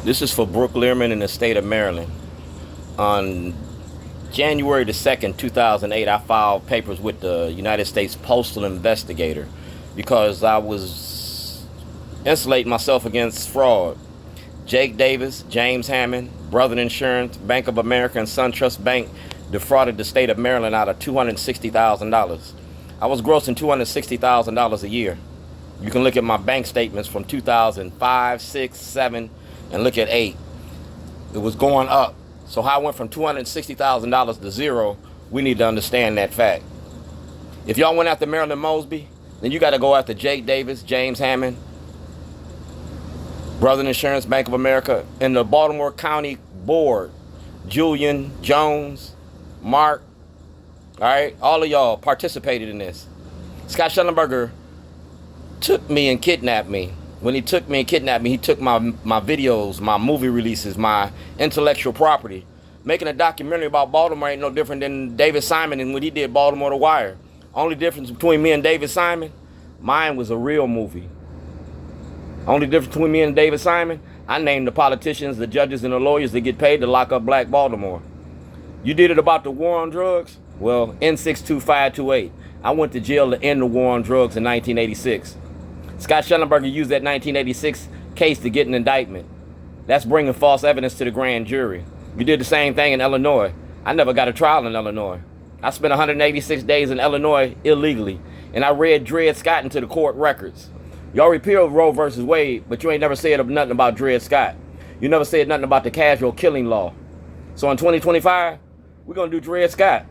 This is for Brooke Lierman in the state of Maryland. On January the 2nd, 2008, I filed papers with the United States Postal Investigator because I was insulating myself against fraud. Jake Davis, James Hammond, Brother Insurance, Bank of America, and SunTrust Bank defrauded the state of Maryland out of $260,000. I was grossing $260,000 a year. You can look at my bank statements from 2005, 6, 7, and look at 8. It was going up. So how I went from $260,000 to zero, we need to understand that fact. If y'all went after Marilyn Mosby, then you got to go after Jake Davis, James Hammond, Brother Insurance, Bank of America, and the Baltimore County Board, Julian, Jones, Mark, all right? All of y'all participated in this. Scott Schellenberger took me and kidnapped me. When he took me and kidnapped me, he took my videos, my movie releases, my intellectual property. Making a documentary about Baltimore ain't no different than David Simon and when he did Baltimore The Wire. Only difference between me and David Simon, mine was a real movie. Only difference between me and David Simon, I named the politicians, the judges, and the lawyers that get paid to lock up Black Baltimore. You did it about the war on drugs? Well, N62528. I went to jail to end the war on drugs in 1986. Scott Schellenberger used that 1986 case to get an indictment. That's bringing false evidence to the grand jury. You did the same thing in Illinois. I never got a trial in Illinois. I spent 186 days in Illinois illegally, and I read Dred Scott into the court records. Y'all repealed Roe versus Wade, but you ain't never said nothing about Dred Scott. You never said nothing about the casual killing law. So in 2025, we're going to do Dred Scott.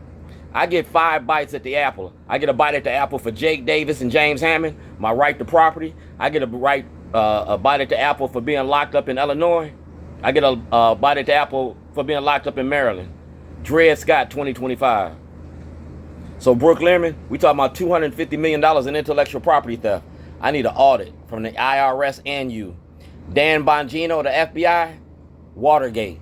I get 5 bites at the apple. I get a bite at the apple for Jake Davis and James Hammond, my right to property. I get a bite at the apple for being locked up in Illinois. I get a bite at the apple for being locked up in Maryland. Dred Scott 2025. So Brooke Lierman, we talking about $250 million in intellectual property theft. I need an audit from the IRS and you. Dan Bongino, the FBI, Watergate.